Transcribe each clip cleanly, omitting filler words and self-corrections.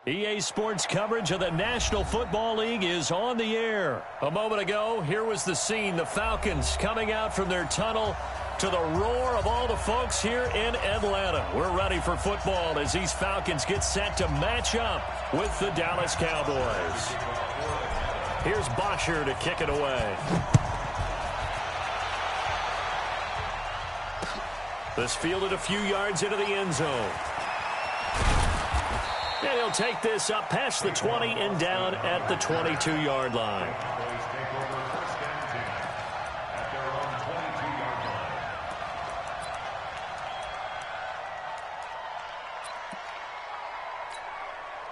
EA Sports coverage of the National Football League is on the air. A moment ago, here was the scene. The Falcons coming out from their tunnel to the roar of all the folks here in Atlanta. We're ready for football as these Falcons get set to match up with the Dallas Cowboys. Here's Bosher to kick it away. This fielded a few yards into the end zone. And he'll take this up past the 20 and down at the 22-yard line.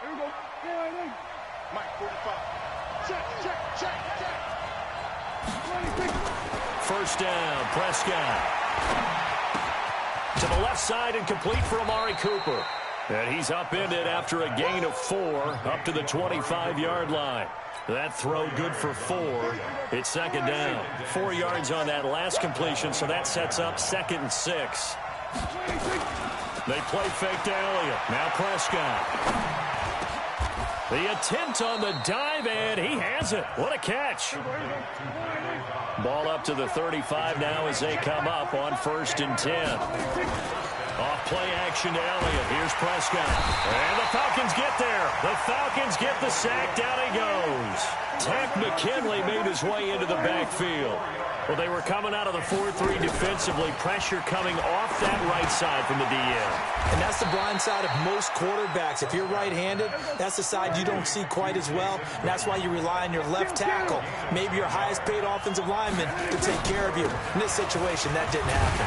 Here we go. Mike, 45. Check. First down, Prescott. To the left side and complete for Amari Cooper. And he's upended after a gain of 4 up to the 25-yard line. That throw good for 4. It's second down. 4 yards on that last completion, so that sets up 2nd and 6. They play fake to Elliott. Now Prescott. The attempt on the dive, and he has it. What a catch. Ball up to the 35 now as they come up on 1st and 10. Off play action to Elliott. Here's Prescott. And the Falcons get there. The Falcons get the sack. Down he goes. Takk McKinley made his way into the backfield. Well, they were coming out of the 4-3 defensively. Pressure coming off that right side from the DN. And that's the blind side of most quarterbacks. If you're right-handed, that's the side you don't see quite as well. And that's why you rely on your left tackle, maybe your highest-paid offensive lineman, to take care of you. In this situation, that didn't happen.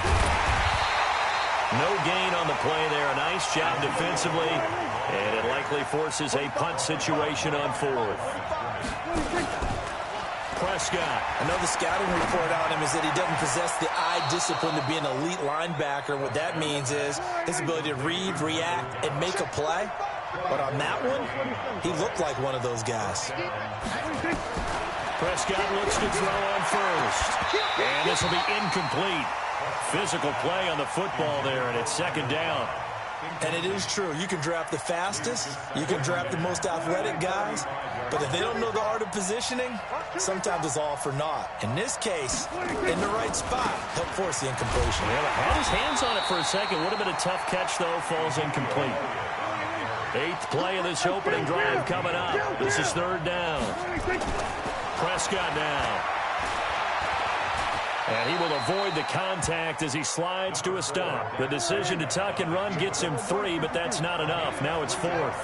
No gain on the play there. A nice job defensively. And it likely forces a punt situation on 4th. Prescott. Another scouting report on him is that he doesn't possess the eye discipline to be an elite linebacker. And what that means is his ability to read, react, and make a play. But on that one, he looked like one of those guys. Prescott looks to throw on first. And this will be incomplete. Physical play on the football there, and it's second down. And it is true. You can draft the fastest. You can draft the most athletic guys. But if they don't know the art of positioning, sometimes it's all for naught. In this case, in the right spot, help force the incompletion. Yeah, had his hands on it for a second. Would have been a tough catch, though. Falls incomplete. 8th play of this opening drive coming up. This is 3rd down. Prescott now. And he will avoid the contact as he slides to a stop. The decision to tuck and run gets him 3, but that's not enough. Now it's 4th.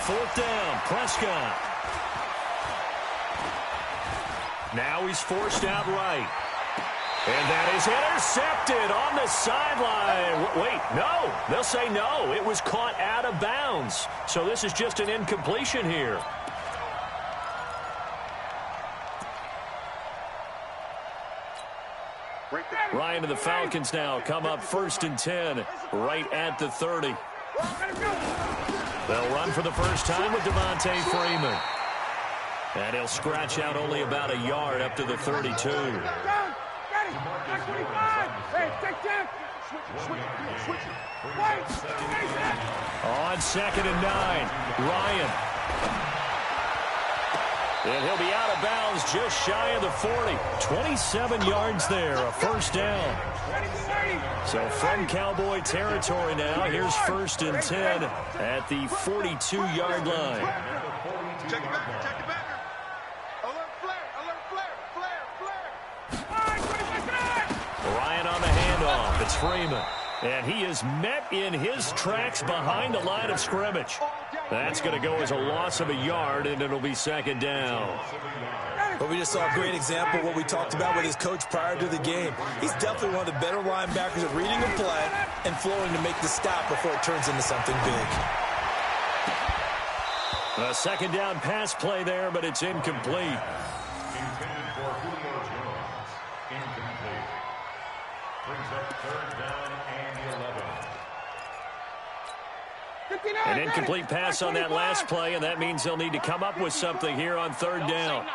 4th down, Prescott. Now he's forced out right. And that is intercepted on the sideline. Wait, no. They'll say no. It was caught out of bounds. So this is just an incompletion here. Ryan and the Falcons now come up 1st and 10, right at the 30. They'll run for the first time with Devontae Freeman. And he'll scratch out only about a yard up to the 32. On 2nd and 9, Ryan. And he'll be out of bounds just shy of the 40. 27 yards there, a first down. So from Cowboy territory now, here's 1st and 10 at the 42-yard line. Check it back. Alert flare. Ryan on the handoff. It's Freeman. And he is met in his tracks behind the line of scrimmage. That's going to go as a loss of a yard, and it'll be 2nd down. But we just saw a great example of what we talked about with his coach prior to the game. He's definitely one of the better linebackers at reading a play and flowing to make the stop before it turns into something big. A 2nd down pass play there, but it's incomplete. An incomplete pass on that last play, and that means they'll need to come up with something here on 3rd down.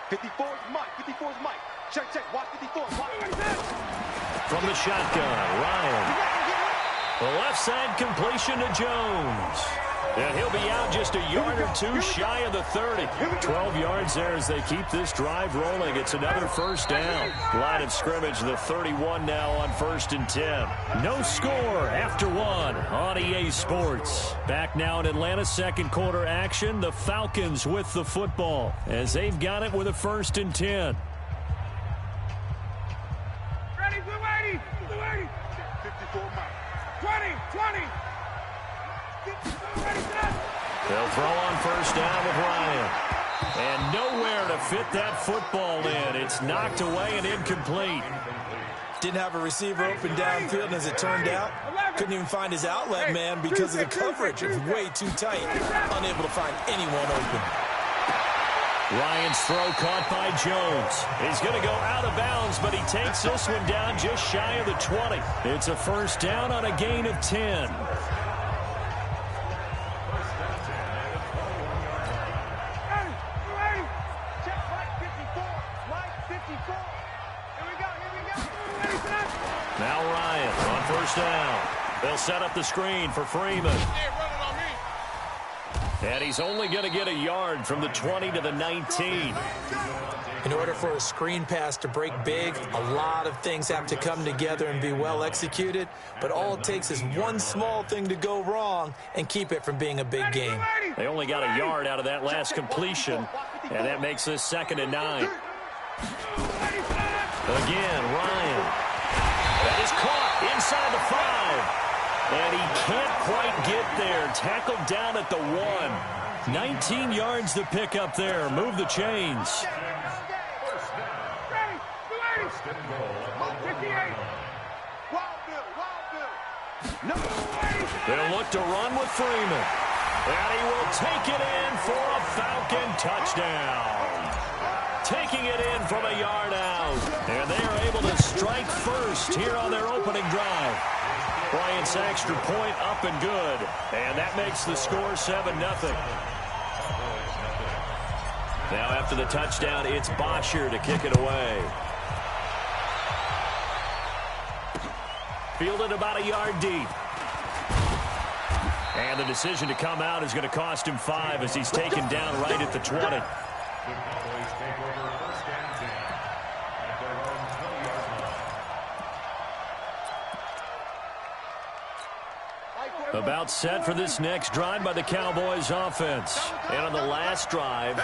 54 is Mike. Check. Watch 54. From the shotgun, Ryan. The left side completion to Jones. And he'll be out just a yard or two shy of the 30. 12 yards there as they keep this drive rolling. It's another first down. Line of scrimmage, the 31 now on 1st and 10. No score after one on EA Sports. Back now in Atlanta's second quarter action. The Falcons with the football as they've got it with a 1st and 10. Ready, blue 80, blue 80. 54 miles. 20. They'll throw on 1st down with Ryan. And nowhere to fit that football in. It's knocked away and incomplete. Didn't have a receiver open downfield, as it turned out. Couldn't even find his outlet man because of the coverage. It was way too tight. Unable to find anyone open. Ryan's throw caught by Jones. He's going to go out of bounds, but he takes this one down just shy of the 20. It's a 1st down on a gain of 10. Now Ryan on 1st down. They'll set up the screen for Freeman. And he's only going to get a yard from the 20 to the 19. In order for a screen pass to break big, a lot of things have to come together and be well executed. But all it takes is one small thing to go wrong and keep it from being a big game. They only got a yard out of that last completion, and that makes this 2nd and 9. Again, Ryan. That is caught inside the 5. And he can't quite get there. Tackled down at the 1. 19 yards to pick up there. Move the chains. They'll look to run with Freeman. And he will take it in for a Falcon touchdown. Taking it in from a yard out. And they are able to strike first here on their opening drive. Bryant's extra point up and good. And that makes the score 7-0. Now after the touchdown, it's Bosher to kick it away. Fielded about a yard deep. And the decision to come out is going to cost him 5 as he's taken down right at the 20. About set for this next drive by the Cowboys offense. And on the last drive,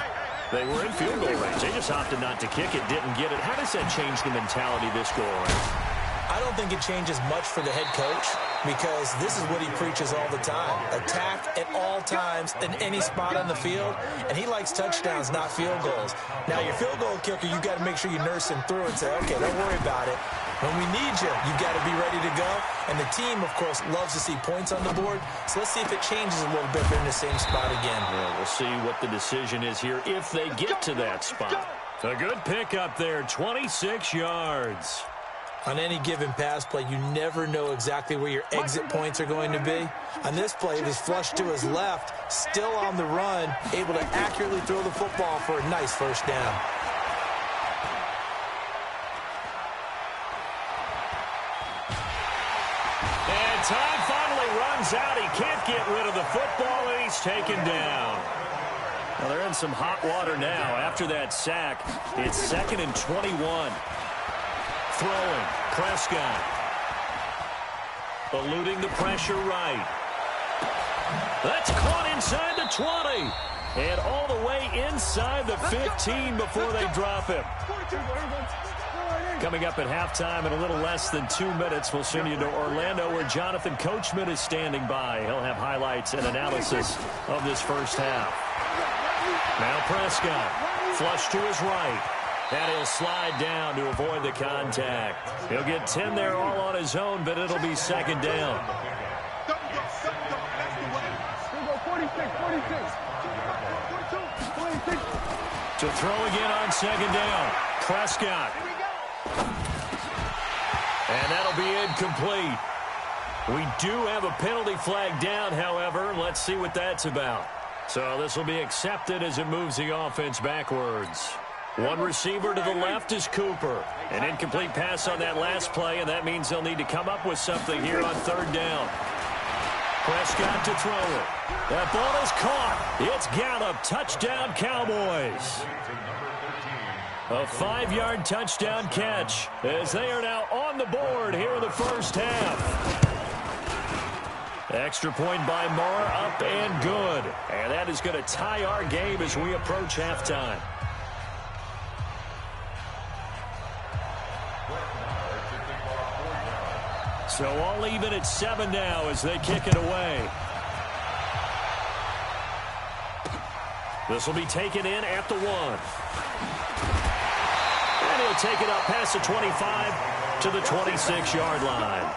they were in field goal range. They just opted not to kick it, didn't get it. How does that change the mentality this go around? I don't think it changes much for the head coach because this is what he preaches all the time. Attack at all times in any spot on the field, and he likes touchdowns, not field goals. Now, your field goal kicker, you got to make sure you nurse him through and say, okay, don't worry about it. When we need you, you've got to be ready to go. And the team, of course, loves to see points on the board. So let's see if it changes a little bit if they're in the same spot again. Well, we'll see what the decision is here if they get to that spot. A good pick up there, 26 yards. On any given pass play, you never know exactly where your exit points are going to be. On this play, it was flushed to his left, still on the run, able to accurately throw the football for a nice 1st down. And time finally runs out. He can't get rid of the football, and he's taken down. Well, they're in some hot water now. After that sack, it's 2nd and 21. Throwing, Prescott. Eluding the pressure right. That's caught inside the 20. And all the way inside the 15 before they drop him. Coming up at halftime in a little less than 2 minutes, we'll send you to Orlando where Jonathan Coachman is standing by. He'll have highlights and analysis of this first half. Now Prescott, flush to his right. And he'll slide down to avoid the contact. He'll get 10 there all on his own, but it'll be 2nd down. To throw again on 2nd down. Prescott. And that'll be incomplete. We do have a penalty flag down, however. Let's see what that's about. So this will be accepted as it moves the offense backwards. One receiver to the left is Cooper. An incomplete pass on that last play, and that means they'll need to come up with something here on third down. Prescott to throw it. That ball is caught. It's Gallup. Touchdown, Cowboys. A 5-yard touchdown catch as they are now on the board here in the first half. Extra point by Moore, up and good. And that is going to tie our game as we approach halftime. So all even at 7 now as they kick it away. This will be taken in at the 1. And he'll take it up past the 25 to the 26-yard line.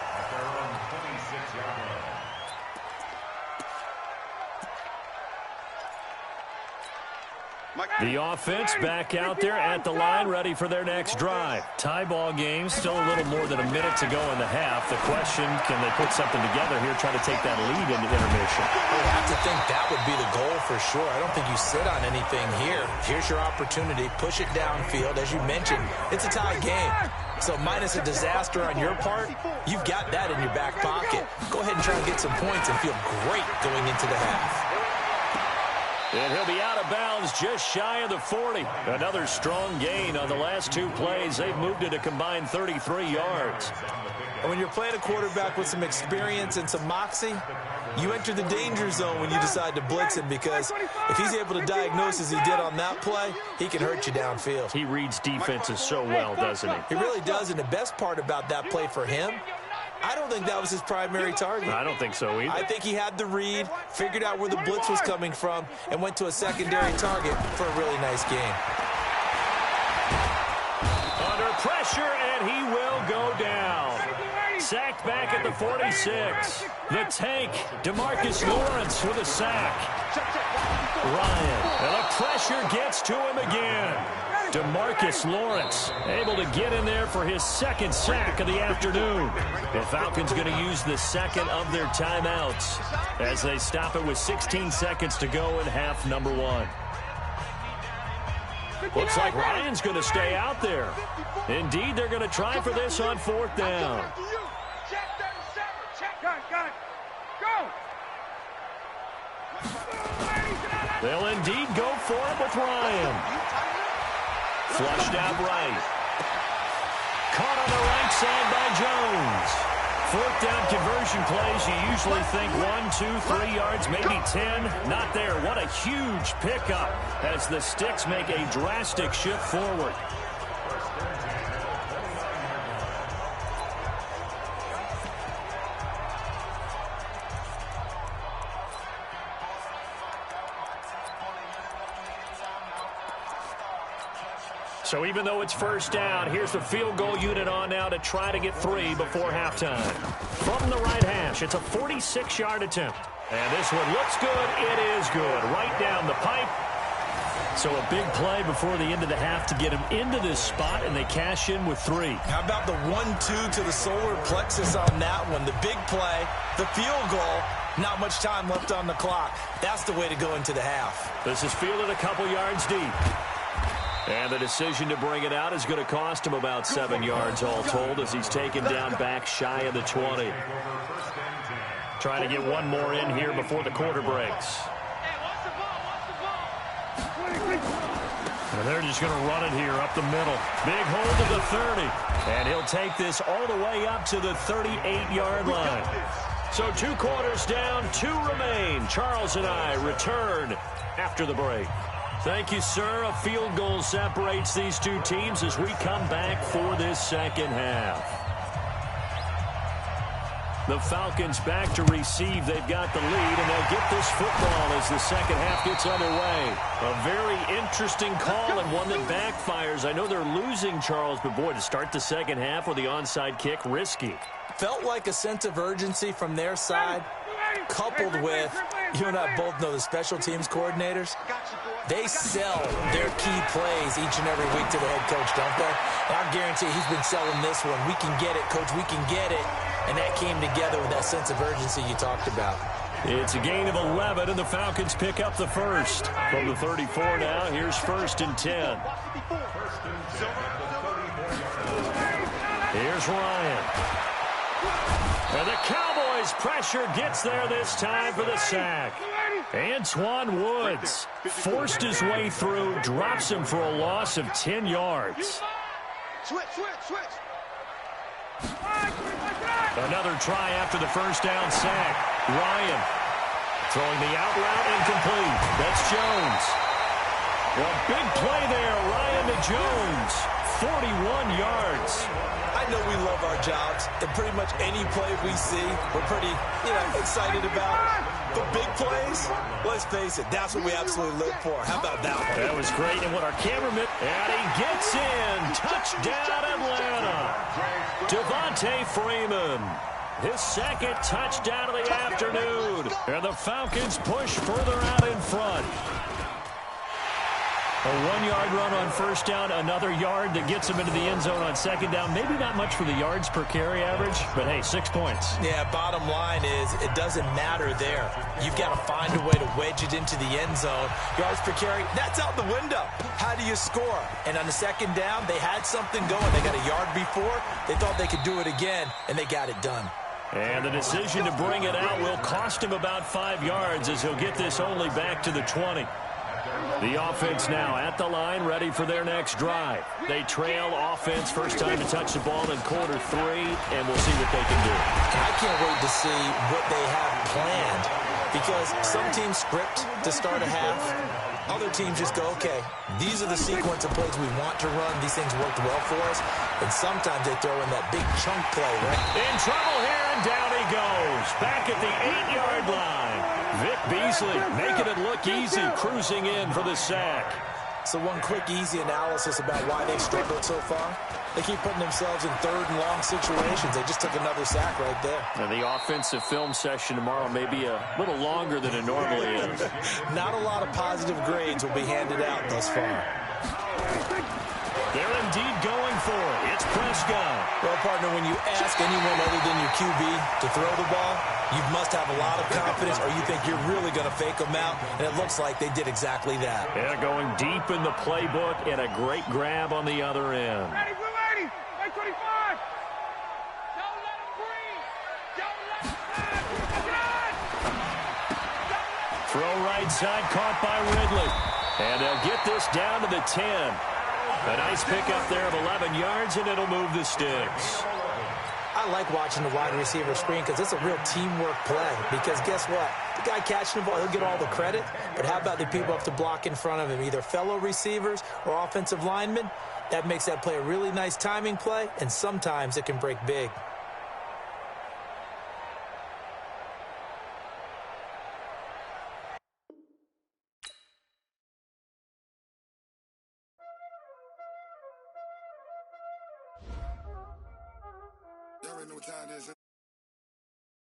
The offense back out there at the line, ready for their next drive. Tie ball game, still a little more than a minute to go in the half. The question, can they put something together here, try to take that lead into intermission? I would have to think that would be the goal for sure. I don't think you sit on anything here. Here's your opportunity. Push it downfield. As you mentioned, it's a tie game. So minus a disaster on your part, you've got that in your back pocket. Go ahead and try and get some points and feel great going into the half. And he'll be out of bounds just shy of the 40. Another strong gain on the last 2 plays. They've moved it a combined 33 yards. And when you're playing a quarterback with some experience and some moxie, you enter the danger zone when you decide to blitz him, because if he's able to diagnose as he did on that play, he can hurt you downfield. He reads defenses so well, doesn't he? He really does, and the best part about that play for him, I don't think that was his primary target. I don't think so either. I think he had the read, figured out where the blitz was coming from, and went to a secondary target for a really nice game. Under pressure, and he will go down. Sacked back at the 46. The tank, DeMarcus Lawrence with a sack. Ryan, and the pressure gets to him again. DeMarcus Lawrence able to get in there for his second sack of the afternoon. The Falcons going to use the second of their timeouts as they stop it with 16 seconds to go in half number 1. Looks like Ryan's going to stay out there. Indeed, they're going to try for this on 4th down. They'll indeed go for it with Ryan. Flushed out right. Caught on the right side by Jones. 4th down conversion plays, you usually think 1, 2, 3 yards, maybe 10. Not there. What a huge pickup as the Sticks make a drastic shift forward. So even though it's 1st down, here's the field goal unit on now to try to get 3 before halftime. From the right hash, it's a 46-yard attempt. And this one looks good. It is good. Right down the pipe. So a big play before the end of the half to get him into this spot, and they cash in with 3. How about the 1-2 to the solar plexus on that one? The big play, the field goal, not much time left on the clock. That's the way to go into the half. This is fielded a couple yards deep. And the decision to bring it out is going to cost him about 7 yards all told as he's taken down back shy of the 20. Trying to get one more in here before the quarter breaks. And they're just going to run it here up the middle. Big hold to the 30. And he'll take this all the way up to the 38-yard line. So 2 quarters down, 2 remain. Charles and I return after the break. Thank you, sir. A field goal separates these 2 teams as we come back for this second half. The Falcons back to receive. They've got the lead, and they'll get this football as the second half gets underway. A very interesting call and one that backfires. I know they're losing, Charles, but boy, to start the second half with the onside kick, risky. Felt like a sense of urgency from their side, coupled with, you and I both know the special teams coordinators, they sell their key plays each and every week to the head coach, don't they? And I guarantee he's been selling this one. We can get it, coach, we can get it. And that came together with that sense of urgency you talked about. It's a gain of 11, and the Falcons pick up the first. From the 34 now, here's 1st and 10. Here's Ryan. And the Cowboys' pressure gets there this time for the sack. Antoine Woods forced his way through, drops him for a loss of 10 yards. Switch. Another try after the first down sack. Ryan throwing the out route incomplete. That's Jones. A big play there. Ryan to Jones. 41 yards. I know we love our jobs, and pretty much any play we see, we're pretty, excited about. But big plays, let's face it, that's what we absolutely live for. How about that one? That was great, and what our cameraman, and he gets in. Touchdown, Atlanta. Devontae Freeman. His second touchdown of the afternoon. And the Falcons push further out in front. A 1-yard run on first down, another yard that gets him into the end zone on second down. Maybe not much for the yards per carry average, but hey, 6 points. Yeah, bottom line is it doesn't matter there. You've got to find a way to wedge it into the end zone. Yards per carry, that's out the window. How do you score? And on the second down, they had something going. They got a yard before. They thought they could do it again, and they got it done. And the decision to bring it out will cost him about 5 yards as he'll get this only back to the 20. The offense now at the line, ready for their next drive. They trail offense, first time to touch the ball in quarter 3, and we'll see what they can do. I can't wait to see what they have planned, because some teams script to start a half. Other teams just go, okay, these are the sequence of plays we want to run. These things worked well for us. And sometimes they throw in that big chunk play, right? In trouble here, and down he goes. Back at the 8-yard line. Vic Beasley making it look easy, cruising in for the sack. So one quick, easy analysis about why they've struggled so far. They keep putting themselves in third and long situations. They just took another sack right there. And the offensive film session tomorrow may be a little longer than it normally is. Not a lot of positive grades will be handed out thus far. They're indeed going for it. It's Prescott. Well, partner, when you ask anyone other than your QB to throw the ball, you must have a lot of confidence, or you think you're really going to fake them out, and it looks like they did exactly that. Yeah, going deep in the playbook, and a great grab on the other end. Ready, blue lady, 25. Don't let him breathe. Don't let him run. Throw right side, caught by Ridley. And they'll get this down to the 10. A nice pickup there of 11 yards, and it'll move the sticks. I like watching the wide receiver screen because it's a real teamwork play. Because guess what? The guy catching the ball, he'll get all the credit. But how about the people up to block in front of him, either fellow receivers or offensive linemen? That makes that play a really nice timing play, and sometimes it can break big. Y'all already know what time it is.